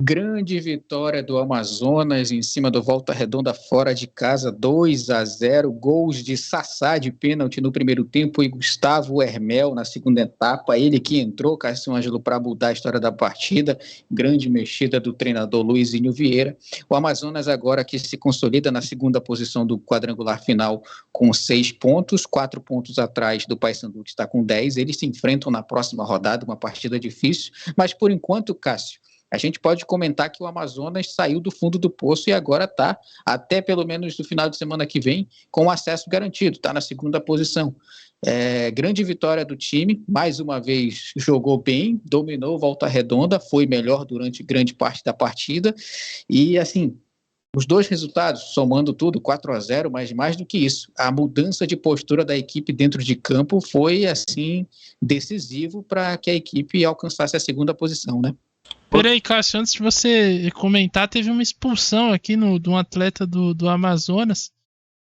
Grande vitória do Amazonas em cima do Volta Redonda fora de casa, 2-0, gols de Sassá de pênalti no primeiro tempo e Gustavo Hermel na segunda etapa, ele que entrou, Cássio Ângelo, para mudar a história da partida, grande mexida do treinador Luizinho Vieira. O Amazonas agora que se consolida na segunda posição do quadrangular final com 6 pontos, 4 pontos atrás do Paysandu que está com 10, eles se enfrentam na próxima rodada, uma partida difícil, mas por enquanto, Cássio, a gente pode comentar que o Amazonas saiu do fundo do poço e agora está, até pelo menos no final de semana que vem, com acesso garantido, está na segunda posição. Grande vitória do time, mais uma vez jogou bem, dominou Volta Redonda, foi melhor durante grande parte da partida e assim, os dois resultados, somando tudo, 4-0, mas mais do que isso, a mudança de postura da equipe dentro de campo foi assim decisivo para que a equipe alcançasse a segunda posição, né? Peraí, Cássio, antes de você comentar, teve uma expulsão aqui de um atleta do Amazonas.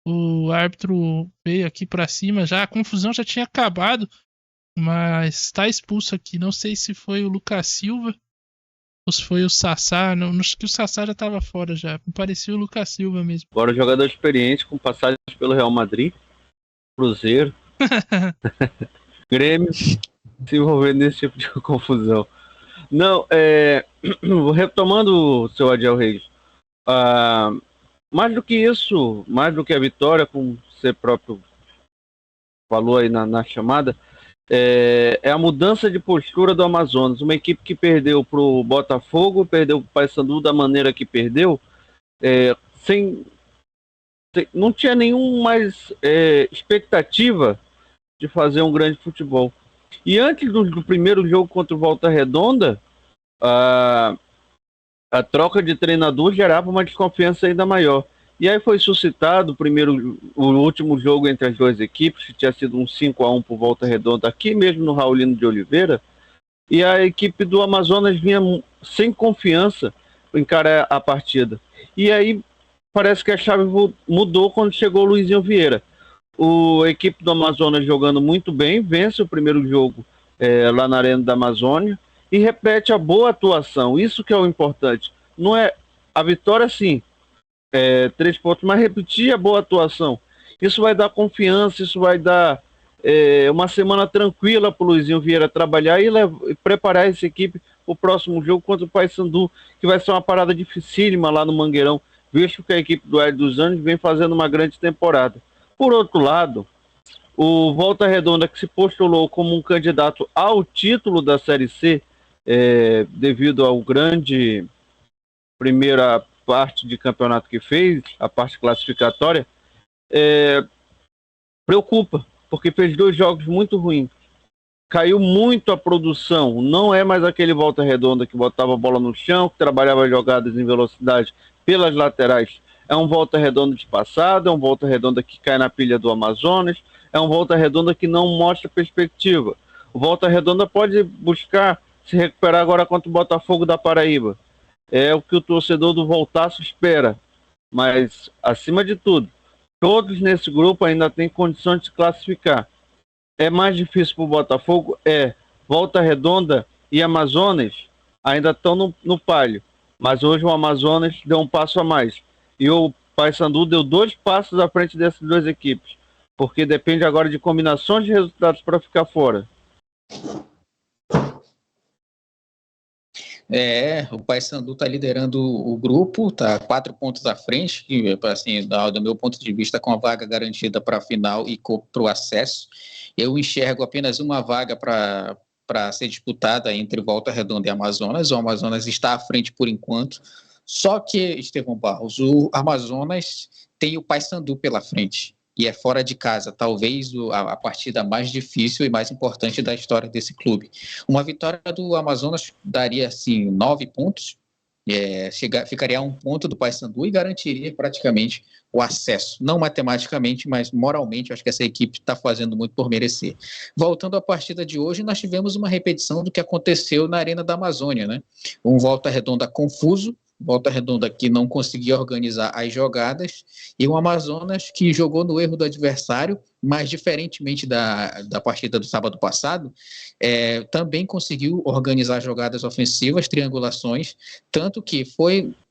O árbitro veio aqui pra cima já, a confusão já tinha acabado, mas tá expulso aqui. Não sei se foi o Lucas Silva ou se foi o Sassá. Não, acho que o Sassá já tava fora já. Me parecia o Lucas Silva mesmo. Agora jogador experiente com passagens pelo Real Madrid, Cruzeiro, Grêmio, se envolvendo nesse tipo de confusão. Não, retomando o seu Adiel Reis, mais do que isso, mais do que a vitória, como você próprio falou aí na chamada, é a mudança de postura do Amazonas. Uma equipe que perdeu para o Botafogo, perdeu para o Paysandu da maneira que perdeu, não tinha nenhum mais expectativa de fazer um grande futebol. E antes do primeiro jogo contra o Volta Redonda, a troca de treinador gerava uma desconfiança ainda maior. E aí foi suscitado o último jogo entre as duas equipes, que tinha sido um 5-1 por Volta Redonda, aqui mesmo no Raulino de Oliveira, e a equipe do Amazonas vinha sem confiança para encarar a partida. E aí parece que a chave mudou quando chegou o Luizinho Vieira. A equipe do Amazonas jogando muito bem, vence o primeiro jogo lá na Arena da Amazônia e repete a boa atuação. Isso que é o importante. Não é a vitória, sim, 3 pontos, mas repetir a boa atuação. Isso vai dar confiança, isso vai dar uma semana tranquila para o Luizinho Vieira trabalhar e preparar essa equipe para o próximo jogo contra o Paysandu, que vai ser uma parada dificílima lá no Mangueirão, visto que a equipe do Hélio dos Anjos vem fazendo uma grande temporada. Por outro lado, o Volta Redonda, que se postulou como um candidato ao título da Série C, devido ao grande primeira parte de campeonato que fez, a parte classificatória, preocupa, porque fez 2 jogos muito ruins. Caiu muito a produção, não é mais aquele Volta Redonda que botava a bola no chão, que trabalhava jogadas em velocidade pelas laterais. É um Volta Redonda de passada, é um Volta Redonda que cai na pilha do Amazonas, é um Volta Redonda que não mostra perspectiva. O Volta Redonda pode buscar se recuperar agora contra o Botafogo da Paraíba. É o que o torcedor do Voltaço espera. Mas, acima de tudo, todos nesse grupo ainda têm condições de se classificar. É mais difícil para o Botafogo? Volta Redonda e Amazonas ainda estão no páreo. Mas hoje o Amazonas deu um passo a mais. E o Paysandu deu 2 passos à frente dessas 2 equipes. Porque depende agora de combinações de resultados para ficar fora. O Paysandu está liderando o grupo, está 4 pontos à frente, que, assim, do meu ponto de vista, com a vaga garantida para a final e para o acesso. Eu enxergo apenas uma vaga para ser disputada entre Volta Redonda e Amazonas. O Amazonas está à frente por enquanto. Só que, Estevão Barros, o Amazonas tem o Paysandu pela frente. E é fora de casa, talvez a partida mais difícil e mais importante da história desse clube. Uma vitória do Amazonas daria, assim, 9 pontos, ficaria a 1 ponto do Paysandu e garantiria praticamente o acesso. Não matematicamente, mas moralmente, acho que essa equipe está fazendo muito por merecer. Voltando à partida de hoje, nós tivemos uma repetição do que aconteceu na Arena da Amazônia, né? Um Volta Redonda confuso, Volta Redonda que não conseguia organizar as jogadas, e o Amazonas que jogou no erro do adversário, mas diferentemente da partida do sábado passado, também conseguiu organizar jogadas ofensivas, triangulações, tanto que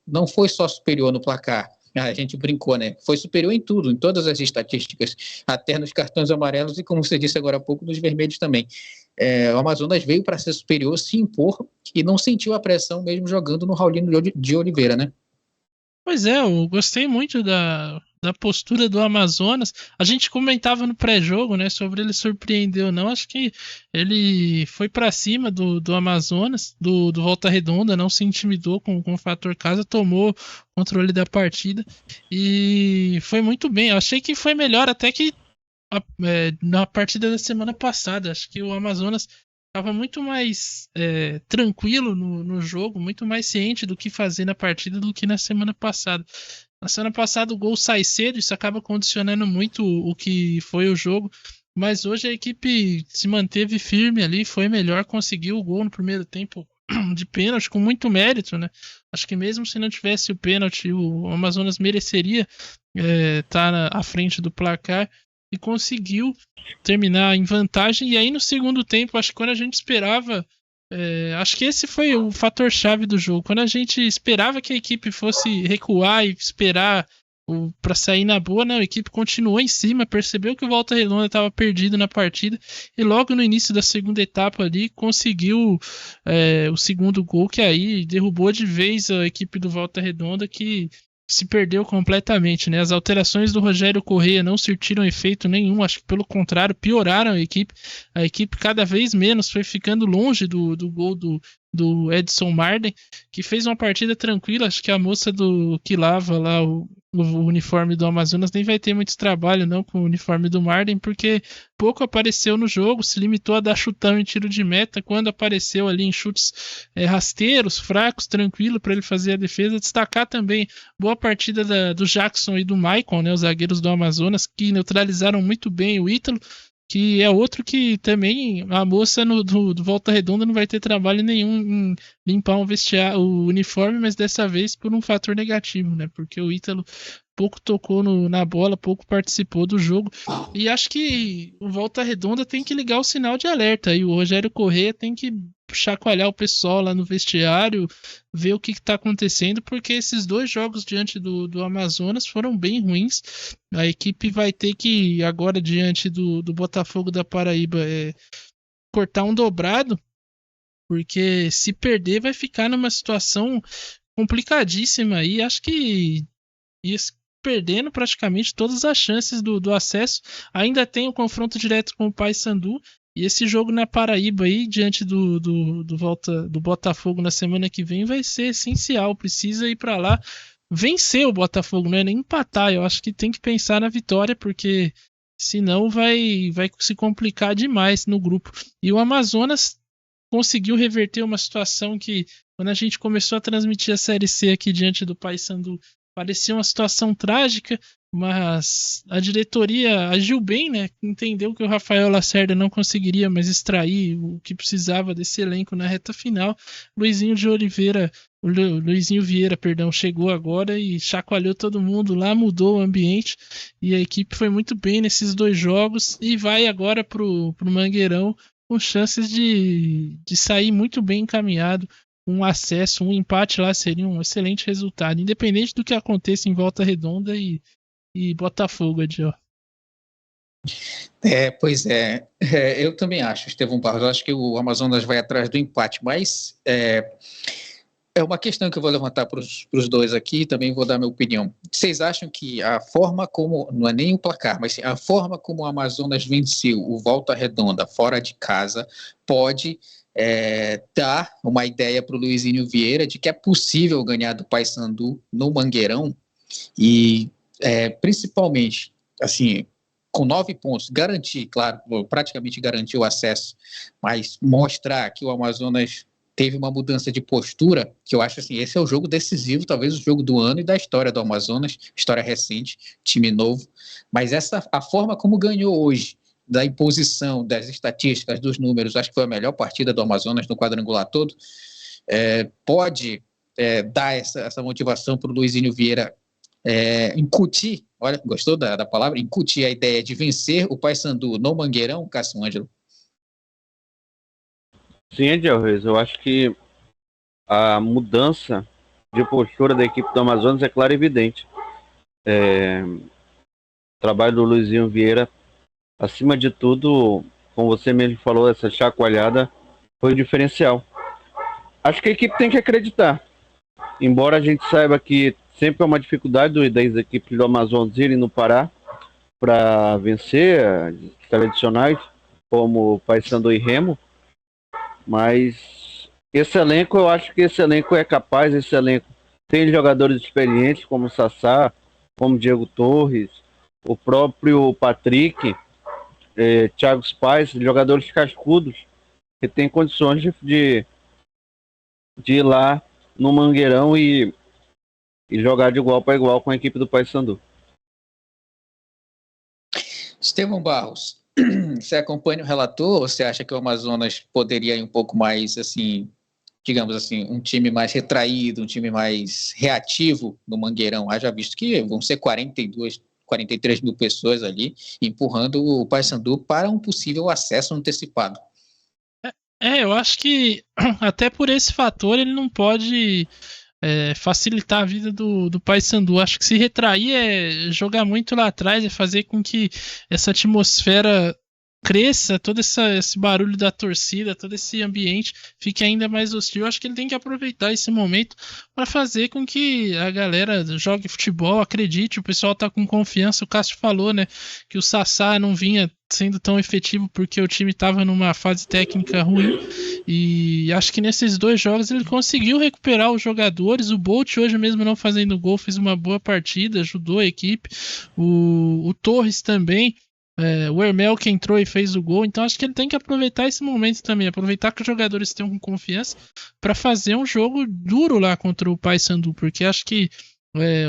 não foi só superior no placar. A gente brincou, né? Foi superior em tudo, em todas as estatísticas, até nos cartões amarelos e, como você disse agora há pouco, nos vermelhos também. O Amazonas veio para ser superior, se impor e não sentiu a pressão mesmo jogando no Raulino de Oliveira, né? Pois é, eu gostei muito da postura do Amazonas. A gente comentava no pré-jogo, né, sobre ele surpreender ou não. Acho que ele foi para cima do Amazonas, do Volta Redonda, não se intimidou com o fator casa, tomou controle da partida e foi muito bem. Eu achei que foi melhor até que na partida da semana passada. Acho que o Amazonas estava muito mais tranquilo no jogo, muito mais ciente do que fazer na partida do que na semana passada. Na semana passada o gol sai cedo, isso acaba condicionando muito o que foi o jogo, mas hoje a equipe se manteve firme ali, foi melhor, conseguiu o gol no primeiro tempo de pênalti com muito mérito, né? Acho que mesmo se não tivesse o pênalti, o Amazonas mereceria estar à frente do placar e conseguiu terminar em vantagem. E aí no segundo tempo, acho que quando a gente esperava, acho que esse foi o fator chave do jogo, quando a gente esperava que a equipe fosse recuar e esperar para sair na boa, não, a equipe continuou em cima, percebeu que o Volta Redonda estava perdido na partida e logo no início da segunda etapa ali conseguiu o segundo gol, que aí derrubou de vez a equipe do Volta Redonda, que se perdeu completamente, né? As alterações do Rogério Corrêa não surtiram efeito nenhum, acho que pelo contrário, pioraram a equipe. A equipe cada vez menos foi ficando longe do gol do Edson Marden, que fez uma partida tranquila. Acho que a moça que lava lá o uniforme do Amazonas nem vai ter muito trabalho não com o uniforme do Marden, porque pouco apareceu no jogo, se limitou a dar chutão em tiro de meta, quando apareceu ali em chutes rasteiros, fracos, tranquilo para ele fazer a defesa. Destacar também boa partida do Jackson e do Maicon, né, os zagueiros do Amazonas, que neutralizaram muito bem o Ítalo, que é outro que também a moça do Volta Redonda não vai ter trabalho nenhum em limpar o uniforme, mas dessa vez por um fator negativo, né? Porque o Ítalo pouco tocou na bola, pouco participou do jogo. E acho que o Volta Redonda tem que ligar o sinal de alerta. E o Rogério Corrêa tem que chacoalhar o pessoal lá no vestiário, ver o que está acontecendo, porque esses dois jogos diante do Amazonas foram bem ruins. A equipe vai ter que, agora diante do Botafogo da Paraíba, cortar um dobrado, porque se perder vai ficar numa situação complicadíssima e acho que perdendo praticamente todas as chances do acesso. Ainda tem o confronto direto com o Paysandu, e esse jogo na Paraíba aí, diante do Botafogo na semana que vem, vai ser essencial. Precisa ir para lá vencer o Botafogo, não é nem empatar. Eu acho que tem que pensar na vitória, porque senão vai se complicar demais no grupo. E o Amazonas conseguiu reverter uma situação que, quando a gente começou a transmitir a Série C aqui diante do Paysandu, parecia uma situação trágica, mas a diretoria agiu bem, né? Entendeu que o Rafael Lacerda não conseguiria mais extrair o que precisava desse elenco na reta final. Luizinho Vieira, chegou agora e chacoalhou todo mundo lá, mudou o ambiente, e a equipe foi muito bem nesses dois jogos e vai agora pro Mangueirão com chances de sair muito bem encaminhado. Um acesso, um empate lá seria um excelente resultado, independente do que aconteça em Volta Redonda e Botafogo, Adil. Pois é. Eu também acho, Estevão Barros, acho que o Amazonas vai atrás do empate, mas é uma questão que eu vou levantar para os dois aqui, também vou dar minha opinião. Vocês acham que a forma como, não é nem o placar, mas a forma como o Amazonas venceu o Volta Redonda fora de casa pode dar uma ideia para o Luizinho Vieira de que é possível ganhar do Paysandu no Mangueirão e principalmente, assim, com 9 pontos, garantir, claro, praticamente garantir o acesso, mas mostrar que o Amazonas teve uma mudança de postura, que eu acho assim, esse é o jogo decisivo, talvez o jogo do ano e da história do Amazonas, história recente, time novo, mas a forma como ganhou hoje, da imposição, das estatísticas, dos números, acho que foi a melhor partida do Amazonas no quadrangular todo, pode dar essa motivação para o Luizinho Vieira incutir, olha, gostou da palavra? Incutir a ideia de vencer o Paysandu no Mangueirão, Cássio Ângelo? Sim, Ediel Reis, eu acho que a mudança de postura da equipe do Amazonas é clara e evidente. O trabalho do Luizinho Vieira, acima de tudo, como você mesmo falou, essa chacoalhada foi o diferencial. Acho que a equipe tem que acreditar. Embora a gente saiba que sempre é uma dificuldade das equipes do Amazonas irem no Pará para vencer tradicionais, como Paysandu e Remo, mas esse elenco, eu acho que esse elenco é capaz, esse elenco tem jogadores experientes como o Sassá, como Diego Torres, o próprio Patrick, Thiago Spaz, jogadores cascudos que têm condições de ir lá no Mangueirão e jogar de igual para igual com a equipe do Paysandu. Estevão Barros, você acompanha o relator ou você acha que o Amazonas poderia ir um pouco mais, assim, digamos assim, um time mais retraído, um time mais reativo no Mangueirão? Haja visto que vão ser 43 mil pessoas ali empurrando o Paysandu para um possível acesso antecipado. Eu acho que até por esse fator ele não pode facilitar a vida do Paysandu. Acho que se retrair é jogar muito lá atrás, é fazer com que essa atmosfera cresça, todo esse barulho da torcida, todo esse ambiente fique ainda mais hostil. Acho que ele tem que aproveitar esse momento para fazer com que a galera jogue futebol, acredite, o pessoal tá com confiança. O Cássio falou, né, que o Sassá não vinha sendo tão efetivo porque o time estava numa fase técnica ruim, e acho que nesses 2 jogos ele conseguiu recuperar os jogadores. O Bolt, hoje mesmo não fazendo gol, fez uma boa partida, ajudou a equipe. O Torres também, o Hermel que entrou e fez o gol. Então acho que ele tem que aproveitar esse momento também, aproveitar que os jogadores estão com confiança para fazer um jogo duro lá contra o Paysandu, porque acho que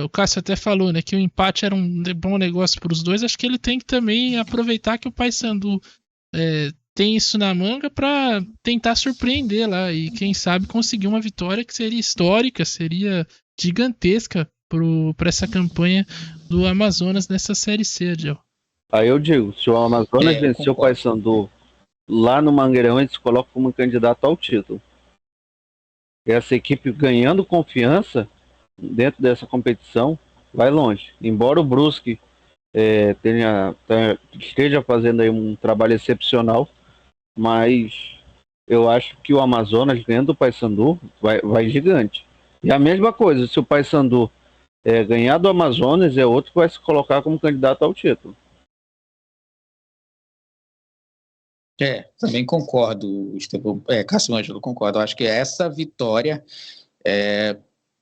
o Cássio até falou, né, que o empate era um bom negócio para os dois. Acho que ele tem que também aproveitar que o Paysandu tem isso na manga para tentar surpreender lá e quem sabe conseguir uma vitória que seria histórica, seria gigantesca para essa campanha do Amazonas nessa Série C, Adel. Aí eu digo, se o Amazonas vencer o Paysandu lá no Mangueirão, ele se coloca como candidato ao título. Essa equipe ganhando confiança dentro dessa competição vai longe. Embora o Brusque esteja fazendo aí um trabalho excepcional, mas eu acho que o Amazonas ganhando o Paysandu vai gigante. E a mesma coisa, se o Paysandu ganhar do Amazonas, é outro que vai se colocar como candidato ao título. Também concordo, Estevão, Cássio Ângelo, concordo. Acho que essa vitória,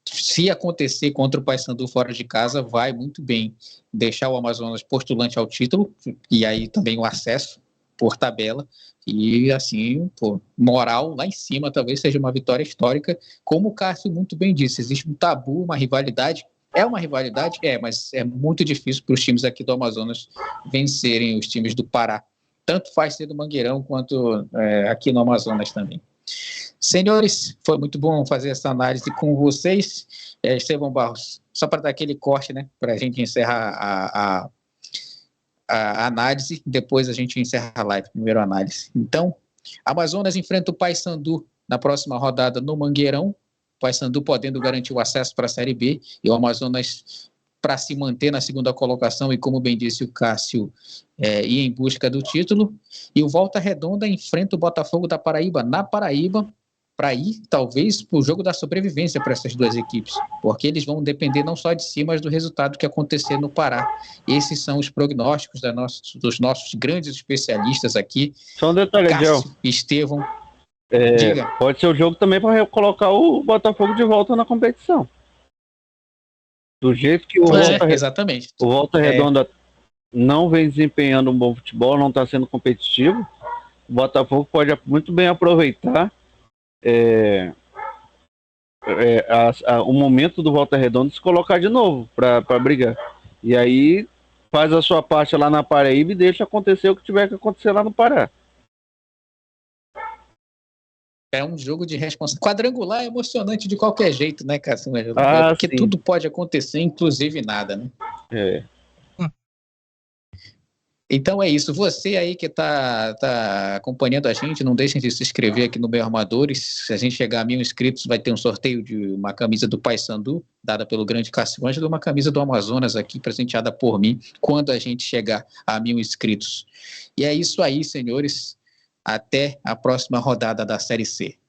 se acontecer contra o Paysandu fora de casa, vai muito bem deixar o Amazonas postulante ao título, e aí também o acesso por tabela, e assim, moral lá em cima, talvez seja uma vitória histórica. Como o Cássio muito bem disse, existe um tabu, uma rivalidade. É uma rivalidade? Mas é muito difícil para os times aqui do Amazonas vencerem os times do Pará. Tanto faz ser do Mangueirão quanto aqui no Amazonas também. Senhores, foi muito bom fazer essa análise com vocês. Estevão Barros, só para dar aquele corte, né, para a gente encerrar a análise, depois a gente encerra a live, primeiro a análise. Então, Amazonas enfrenta o Paysandu na próxima rodada no Mangueirão, o Paysandu podendo garantir o acesso para a Série B, e o Amazonas para se manter na segunda colocação e, como bem disse o Cássio, ir em busca do título. E o Volta Redonda enfrenta o Botafogo da Paraíba na Paraíba, para ir, talvez, para o jogo da sobrevivência para essas 2 equipes, porque eles vão depender não só de si, mas do resultado que acontecer no Pará. Esses são os prognósticos dos nossos grandes especialistas aqui. Só um detalhe, Cássio, Estevão. Diga. Pode ser o jogo também para colocar o Botafogo de volta na competição. Do jeito que o Volta Redonda não vem desempenhando um bom futebol, não está sendo competitivo, o Botafogo pode muito bem aproveitar o momento do Volta Redonda e se colocar de novo para brigar. E aí faz a sua parte lá na Paraíba e deixa acontecer o que tiver que acontecer lá no Pará. É um jogo de responsabilidade. Quadrangular é emocionante de qualquer jeito, né, Cássio? Porque sim. tudo pode acontecer, inclusive nada, né? É. Então é isso. Você aí que tá acompanhando a gente, não deixem de se inscrever aqui no Meu Armadores. Se a gente chegar a 1.000 inscritos, vai ter um sorteio de uma camisa do Paysandu, dada pelo grande Cássio Ângelo, uma camisa do Amazonas aqui, presenteada por mim, quando a gente chegar a 1.000 inscritos. E é isso aí, senhores. Até a próxima rodada da Série C.